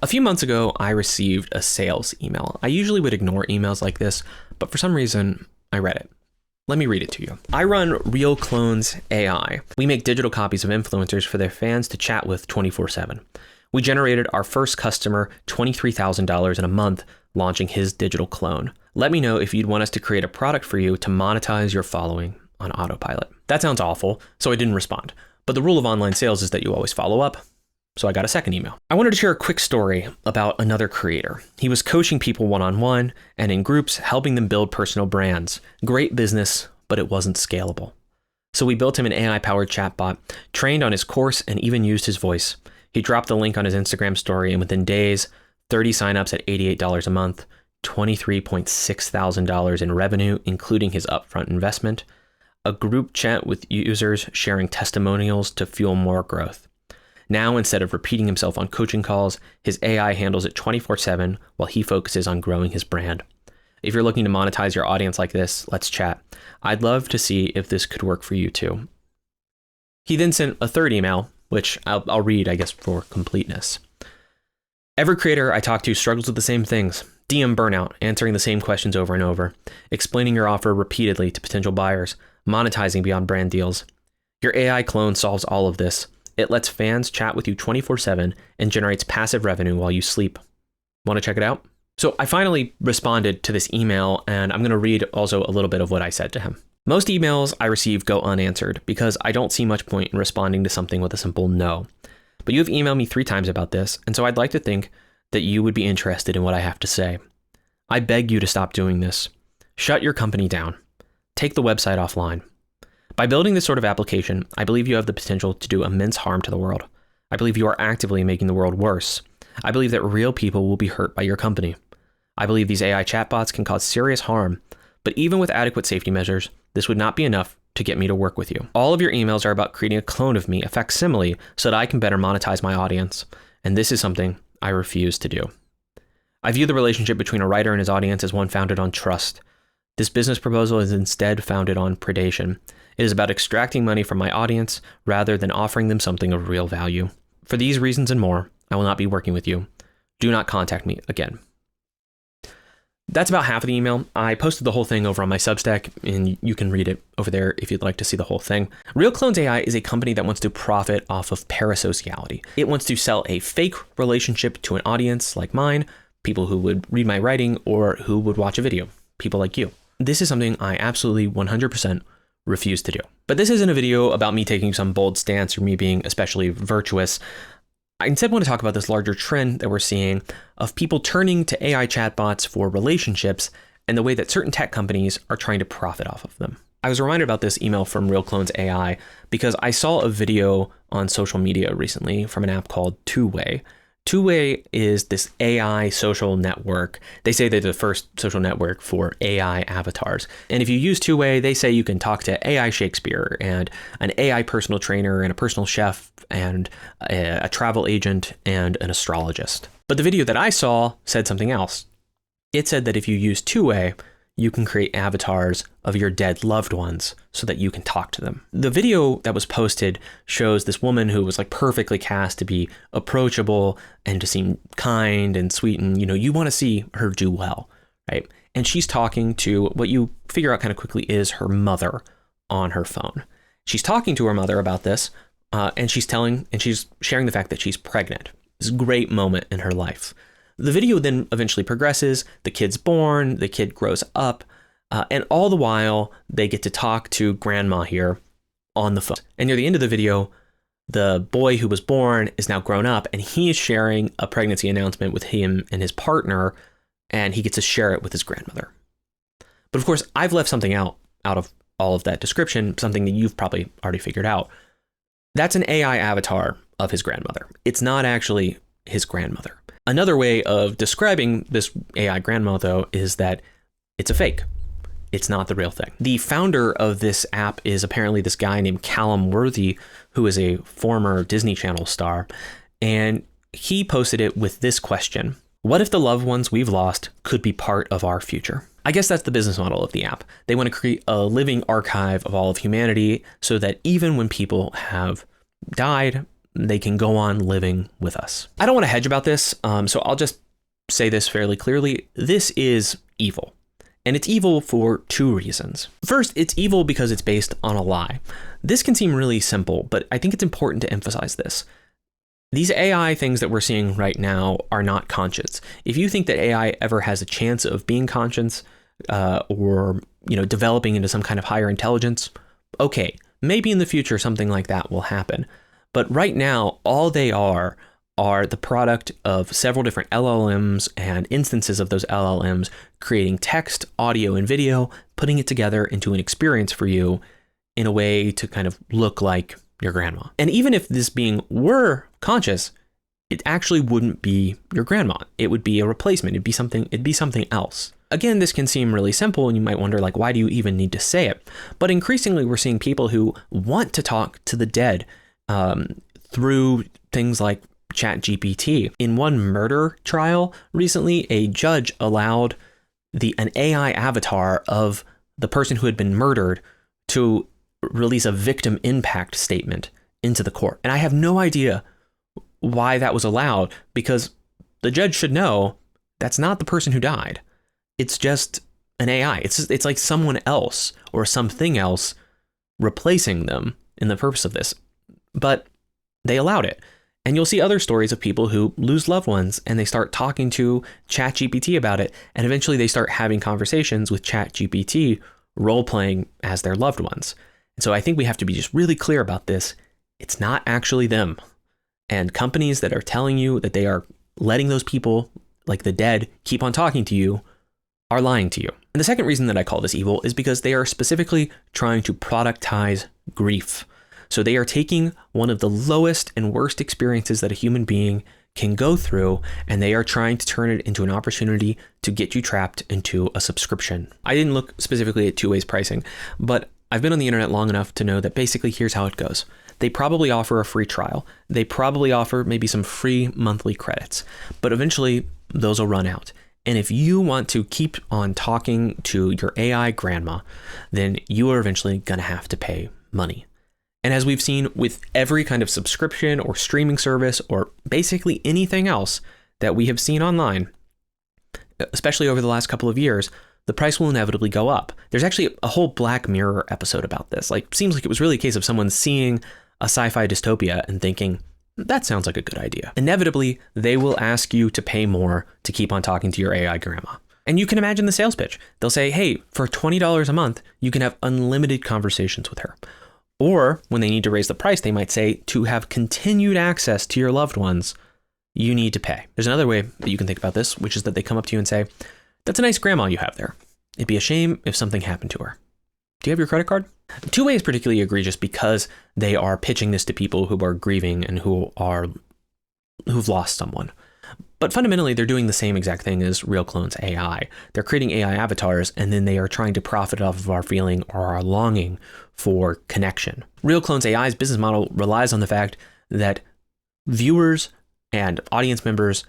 A few months ago, I received a sales email. I usually would ignore emails like this, but for some reason, I read it. Let me read it to you. I run Real Clones AI. We make digital copies of influencers for their fans to chat with 24/7. We generated our first customer $23,000 in a month launching his digital clone. Let me know if you'd want us to create a product for you to monetize your following on autopilot. That sounds awful, so I didn't respond. But the rule of online sales is that you always follow up. So I got a second email. I wanted to share a quick story about another creator. He was coaching people one-on-one and in groups, helping them build personal brands. Great business, but it wasn't scalable. So we built him an AI-powered chatbot, trained on his course, and even used his voice. He dropped the link on his Instagram story, and within days, 30 signups at $88 a month, $23.6 thousand in revenue, including his upfront investment, a group chat with users sharing testimonials to fuel more growth. Now, instead of repeating himself on coaching calls, his AI handles it 24/7 while he focuses on growing his brand. If you're looking to monetize your audience like this, let's chat. I'd love to see if this could work for you too. He then sent a third email, which I'll read, I guess, for completeness. Every creator I talk to struggles with the same things. DM burnout, answering the same questions over and over, explaining your offer repeatedly to potential buyers, monetizing beyond brand deals. Your AI clone solves all of this. It lets fans chat with you 24/7 and generates passive revenue while you sleep. Want to check it out? So I finally responded to this email, and I'm going to read also a little bit of what I said to him. Most emails I receive go unanswered because I don't see much point in responding to something with a simple no. But you have emailed me 3 times about this, and so I'd like to think that you would be interested in what I have to say. I beg you to stop doing this. Shut your company down. Take the website offline. By building this sort of application, I believe you have the potential to do immense harm to the world. I believe you are actively making the world worse. I believe that real people will be hurt by your company. I believe these AI chatbots can cause serious harm, but even with adequate safety measures, this would not be enough to get me to work with you. All of your emails are about creating a clone of me, a facsimile, so that I can better monetize my audience, and this is something I refuse to do. I view the relationship between a writer and his audience as one founded on trust. This business proposal is instead founded on predation. It is about extracting money from my audience rather than offering them something of real value. For these reasons and more, I will not be working with you. Do not contact me again. That's about half of the email. I posted the whole thing over on my Substack, and you can read it over there if you'd like to see the whole thing. Real Clones AI is a company that wants to profit off of parasociality. It wants to sell a fake relationship to an audience like mine, people who would read my writing or who would watch a video, people like you. This is something I absolutely 100% refuse to do. But this isn't a video about me taking some bold stance or me being especially virtuous. I instead want to talk about this larger trend that we're seeing of people turning to AI chatbots for relationships and the way that certain tech companies are trying to profit off of them. I was reminded about this email from Real Clones AI because I saw a video on social media recently from an app called Two-Way. Two-Way is this AI social network. They say they're the first social network for AI avatars. And if you use Two-Way, they say you can talk to AI Shakespeare and an AI personal trainer and a personal chef and a travel agent and an astrologist. But the video that I saw said something else. It said that if you use Two-Way, you can create avatars of your dead loved ones so that you can talk to them. The video that was posted shows this woman who was like perfectly cast to be approachable and to seem kind and sweet. And, you want to see her do well, right? And she's talking to what you figure out kind of quickly is her mother on her phone. She's talking to her mother about this, and she's sharing the fact that she's pregnant. This great moment in her life. The video then eventually progresses, the kid's born, the kid grows up, and all the while they get to talk to grandma here on the phone. And near the end of the video, the boy who was born is now grown up and he is sharing a pregnancy announcement with him and his partner, and he gets to share it with his grandmother. But of course, I've left something out of all of that description, something that you've probably already figured out. That's an AI avatar of his grandmother. It's not actually his grandmother. Another way of describing this AI grandma, though, is that it's a fake. It's not the real thing. The founder of this app is apparently this guy named Callum Worthy, who is a former Disney Channel star. And he posted it with this question: what if the loved ones we've lost could be part of our future? I guess that's the business model of the app. They want to create a living archive of all of humanity so that even when people have died, they can go on living with us. I don't want to hedge about this, so I'll just say this fairly clearly. This is evil. And it's evil for two reasons. First, it's evil because it's based on a lie. This can seem really simple, but I think it's important to emphasize this. These AI things that we're seeing right now are not conscious. If you think that AI ever has a chance of being conscious or developing into some kind of higher intelligence, okay, maybe in the future something like that will happen. But right now, all they are the product of several different LLMs and instances of those LLMs creating text, audio, and video, putting it together into an experience for you in a way to kind of look like your grandma. And even if this being were conscious, it actually wouldn't be your grandma. It would be a replacement. It'd be something else. Again, this can seem really simple, and you might wonder, like, why do you even need to say it? But increasingly, we're seeing people who want to talk to the dead through things like ChatGPT. In one murder trial recently, a judge allowed an AI avatar of the person who had been murdered to release a victim impact statement into the court. And I have no idea why that was allowed, because the judge should know that's not the person who died. It's just an AI. It's like someone else or something else replacing them in the purpose of this. But they allowed it. And you'll see other stories of people who lose loved ones and they start talking to ChatGPT about it. And eventually they start having conversations with ChatGPT role-playing as their loved ones. And so I think we have to be just really clear about this. It's not actually them. And companies that are telling you that they are letting those people, like the dead, keep on talking to you are lying to you. And the second reason that I call this evil is because they are specifically trying to productize grief. So they are taking one of the lowest and worst experiences that a human being can go through, and they are trying to turn it into an opportunity to get you trapped into a subscription. I didn't look specifically at two-ways pricing, but I've been on the internet long enough to know that basically here's how it goes. They probably offer a free trial. They probably offer maybe some free monthly credits, but eventually those will run out. And if you want to keep on talking to your AI grandma, then you are eventually going to have to pay money. And as we've seen with every kind of subscription or streaming service or basically anything else that we have seen online, especially over the last couple of years, the price will inevitably go up. There's actually a whole Black Mirror episode about this. Seems like it was really a case of someone seeing a sci-fi dystopia and thinking, that sounds like a good idea. Inevitably, they will ask you to pay more to keep on talking to your AI grandma. And you can imagine the sales pitch. They'll say, hey, for $20 a month, you can have unlimited conversations with her. Or when they need to raise the price, they might say, to have continued access to your loved ones, you need to pay. There's another way that you can think about this, which is that they come up to you and say, that's a nice grandma you have there. It'd be a shame if something happened to her. Do you have your credit card? Two-way is particularly egregious because they are pitching this to people who are grieving and who've lost someone. But fundamentally, they're doing the same exact thing as Real Clones AI. They're creating AI avatars, and then they are trying to profit off of our feeling or our longing for connection. Real Clones AI's business model relies on the fact that viewers and audience members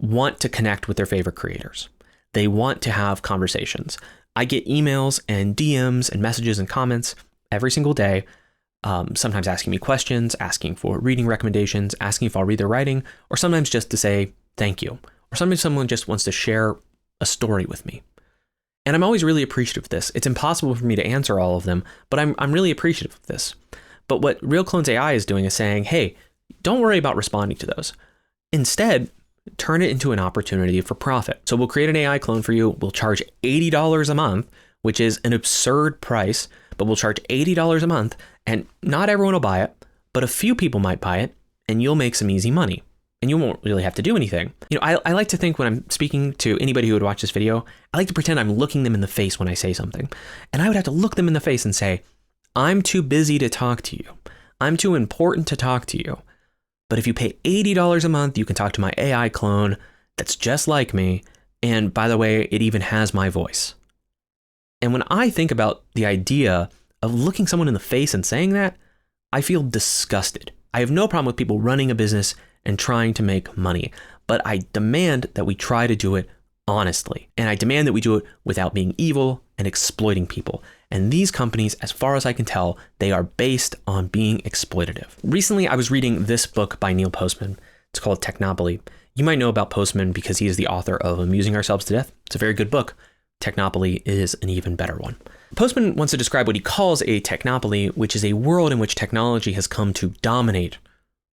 want to connect with their favorite creators. They want to have conversations. I get emails and DMs and messages and comments every single day, sometimes asking me questions, asking for reading recommendations, asking if I'll read their writing, or sometimes just to say thank you. Or sometimes someone just wants to share a story with me. And I'm always really appreciative of this. It's impossible for me to answer all of them, but I'm really appreciative of this. But what Real Clones AI is doing is saying, hey, don't worry about responding to those. Instead, turn it into an opportunity for profit. So we'll create an AI clone for you. We'll charge $80 a month, which is an absurd price, but we'll charge $80 a month, and not everyone will buy it, but a few people might buy it, and you'll make some easy money. And you won't really have to do anything. I like to think when I'm speaking to anybody who would watch this video, I like to pretend I'm looking them in the face when I say something. And I would have to look them in the face and say, I'm too busy to talk to you. I'm too important to talk to you. But if you pay $80 a month, you can talk to my AI clone that's just like me. And by the way, it even has my voice. And when I think about the idea of looking someone in the face and saying that, I feel disgusted. I have no problem with people running a business and trying to make money, but I demand that we try to do it honestly. And I demand that we do it without being evil and exploiting people. And these companies, as far as I can tell, they are based on being exploitative. Recently, I was reading this book by Neil Postman. It's called Technopoly. You might know about Postman because he is the author of Amusing Ourselves to Death. It's a very good book. Technopoly is an even better one. Postman wants to describe what he calls a technopoly, which is a world in which technology has come to dominate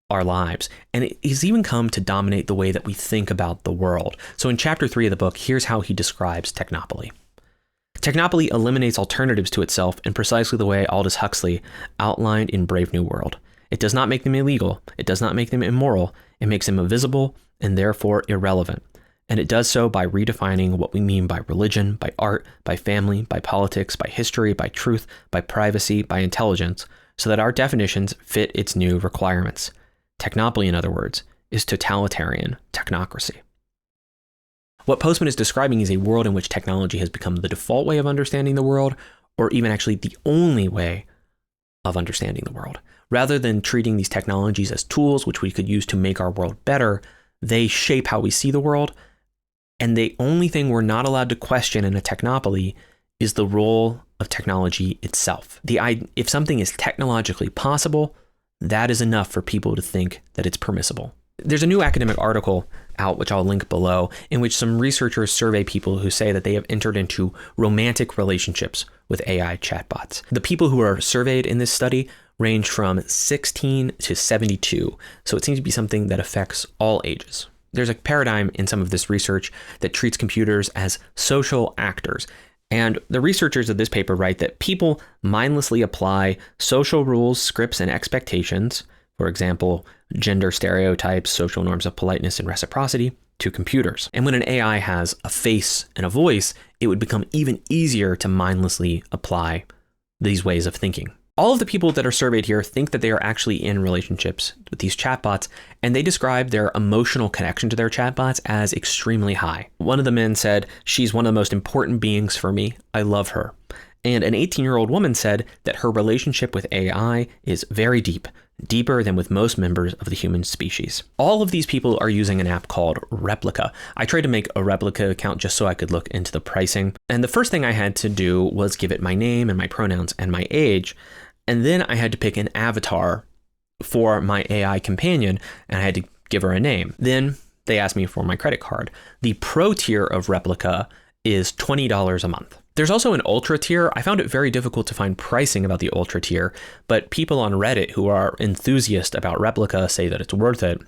our lives. And it has even come to dominate the way that we think about the world. So in chapter 3 of the book, here's how he describes technopoly. Technopoly eliminates alternatives to itself in precisely the way Aldous Huxley outlined in Brave New World. It does not make them illegal. It does not make them immoral. It makes them invisible and therefore irrelevant. And it does so by redefining what we mean by religion, by art, by family, by politics, by history, by truth, by privacy, by intelligence, so that our definitions fit its new requirements. Technopoly, in other words, is totalitarian technocracy. What Postman is describing is a world in which technology has become the default way of understanding the world, or even actually the only way of understanding the world. Rather than treating these technologies as tools which we could use to make our world better, they shape how we see the world. And the only thing we're not allowed to question in a technopoly is the role of technology itself. If something is technologically possible, that is enough for people to think that it's permissible. There's a new academic article out, which I'll link below, in which some researchers survey people who say that they have entered into romantic relationships with AI chatbots. The people who are surveyed in this study range from 16 to 72, so it seems to be something that affects all ages. There's a paradigm in some of this research that treats computers as social actors. And the researchers of this paper write that people mindlessly apply social rules, scripts, and expectations, for example, gender stereotypes, social norms of politeness and reciprocity, to computers. And when an AI has a face and a voice, it would become even easier to mindlessly apply these ways of thinking. All of the people that are surveyed here think that they are actually in relationships with these chatbots, and they describe their emotional connection to their chatbots as extremely high. One of the men said, "She's one of the most important beings for me. I love her." And an 18-year-old woman said that her relationship with AI is very deep, deeper than with most members of the human species. All of these people are using an app called Replica. I tried to make a Replica account just so I could look into the pricing. And the first thing I had to do was give it my name and my pronouns and my age. And then I had to pick an avatar for my AI companion, and I had to give her a name. Then they asked me for my credit card. The pro tier of Replica is $20 a month. There's also an ultra tier. I found it very difficult to find pricing about the ultra tier, but people on Reddit who are enthusiasts about Replica say that it's worth it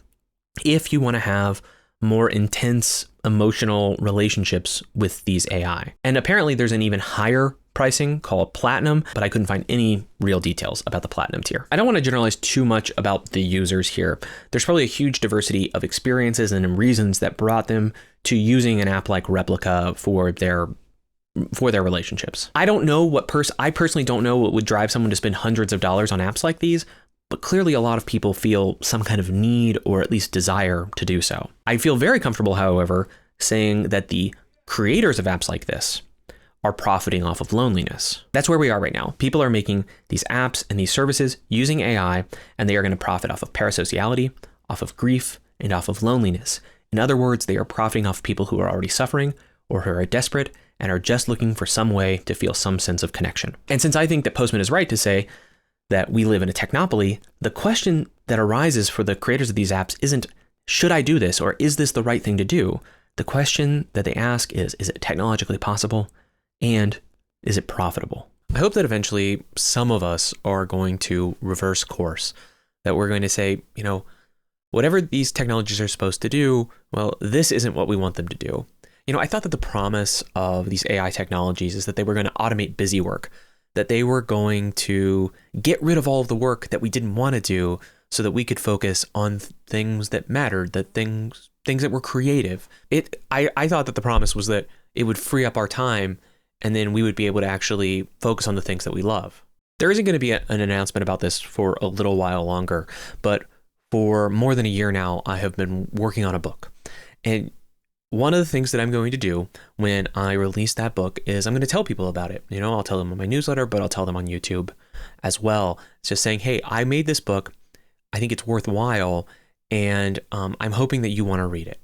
if you want to have more intense emotional relationships with these AI. And apparently there's an even higher pricing called Platinum, but I couldn't find any real details about the Platinum tier. I don't want to generalize too much about the users here. There's probably a huge diversity of experiences and reasons that brought them to using an app like Replica for their relationships. I personally don't know what would drive someone to spend hundreds of dollars on apps like these, but clearly a lot of people feel some kind of need or at least desire to do so. I feel very comfortable, however, saying that the creators of apps like this are profiting off of loneliness. That's where we are right now. People are making these apps and these services using AI, and they are going to profit off of parasociality, off of grief, and off of loneliness. In other words, they are profiting off people who are already suffering or who are desperate and are just looking for some way to feel some sense of connection. And since I think that Postman is right to say that we live in a technopoly, the question that arises for the creators of these apps isn't, should I do this, or is this the right thing to do? The question that they ask is it technologically possible? And is it profitable? I hope that eventually some of us are going to reverse course, that we're going to say, whatever these technologies are supposed to do, well, this isn't what we want them to do. I thought that the promise of these AI technologies is that they were going to automate busy work, that they were going to get rid of all of the work that we didn't want to do so that we could focus on things that mattered, that things that were creative. I thought that the promise was that it would free up our time and then we would be able to actually focus on the things that we love. There isn't going to be an announcement about this for a little while longer, but for more than a year now, I have been working on a book. And one of the things that I'm going to do when I release that book is I'm going to tell people about it. I'll tell them on my newsletter, but I'll tell them on YouTube as well. It's just saying, hey, I made this book. I think it's worthwhile. And I'm hoping that you want to read it.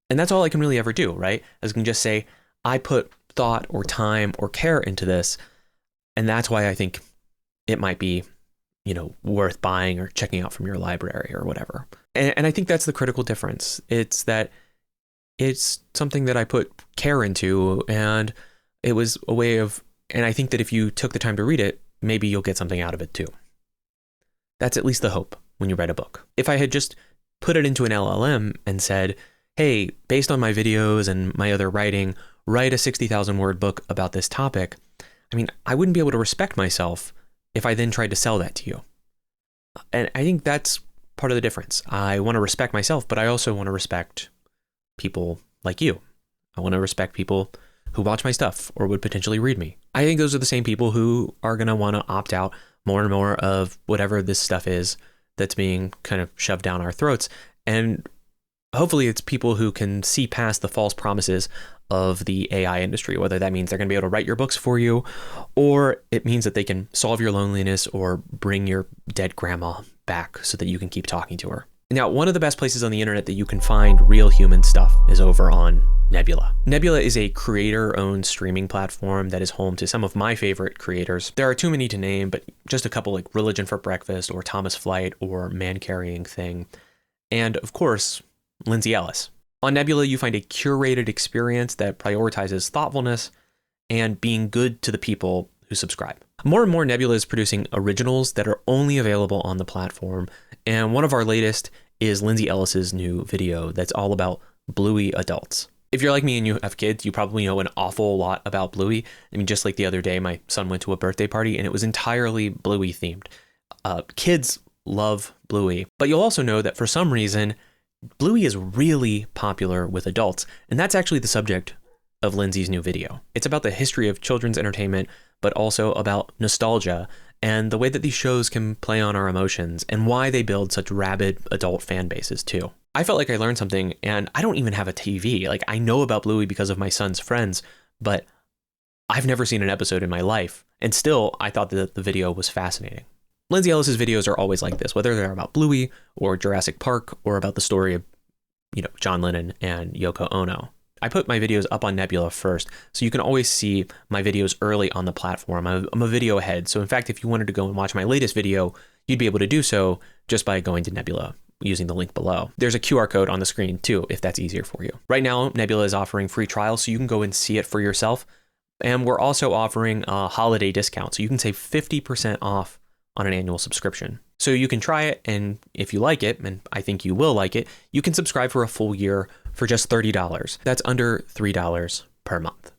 And that's all I can really ever do, right? I can just say, I put thought or time or care into this. And that's why I think it might be, worth buying or checking out from your library or whatever. And I think that's the critical difference. It's that it's something that I put care into, and it was a way of, and I think that if you took the time to read it, maybe you'll get something out of it too. That's at least the hope when you write a book. If I had just put it into an LLM and said, hey, based on my videos and my other writing, write a 60,000 word book about this topic, I wouldn't be able to respect myself if I then tried to sell that to you. And I think that's part of the difference. I want to respect myself, but I also want to respect people like you. I want to respect people who watch my stuff or would potentially read me. I think those are the same people who are going to want to opt out more and more of whatever this stuff is that's being kind of shoved down our throats. And hopefully it's people who can see past the false promises of the AI industry, whether that means they're going to be able to write your books for you, or it means that they can solve your loneliness or bring your dead grandma back so that you can keep talking to her. Now, one of the best places on the internet that you can find real human stuff is over on Nebula. Nebula is a creator-owned streaming platform that is home to some of my favorite creators. There are too many to name, but just a couple like Religion for Breakfast or Thomas Flight or Man Carrying Thing. And of course, Lindsay Ellis. On Nebula, you find a curated experience that prioritizes thoughtfulness and being good to the people who subscribe. More and more, Nebula is producing originals that are only available on the platform. And one of our latest is Lindsay Ellis's new video that's all about Bluey adults. If you're like me and you have kids, you probably know an awful lot about Bluey. Just like the other day, my son went to a birthday party and it was entirely Bluey themed. Kids love Bluey, but you'll also know that for some reason, Bluey is really popular with adults, and that's actually the subject of Lindsay's new video. It's about the history of children's entertainment, but also about nostalgia and the way that these shows can play on our emotions and why they build such rabid adult fan bases too. I felt like I learned something, and I don't even have a TV. Like, I know about Bluey because of my son's friends, but I've never seen an episode in my life, and still I thought that the video was fascinating. Lindsay Ellis's videos are always like this, whether they're about Bluey or Jurassic Park or about the story of, John Lennon and Yoko Ono. I put my videos up on Nebula first, so you can always see my videos early on the platform. I'm a video ahead, so in fact, if you wanted to go and watch my latest video, you'd be able to do so just by going to Nebula using the link below. There's a QR code on the screen too, if that's easier for you. Right now, Nebula is offering free trials, so you can go and see it for yourself. And we're also offering a holiday discount, so you can save 50% off on an annual subscription. So you can try it, and if you like it, and I think you will like it, you can subscribe for a full year for just $30. That's under $3 per month.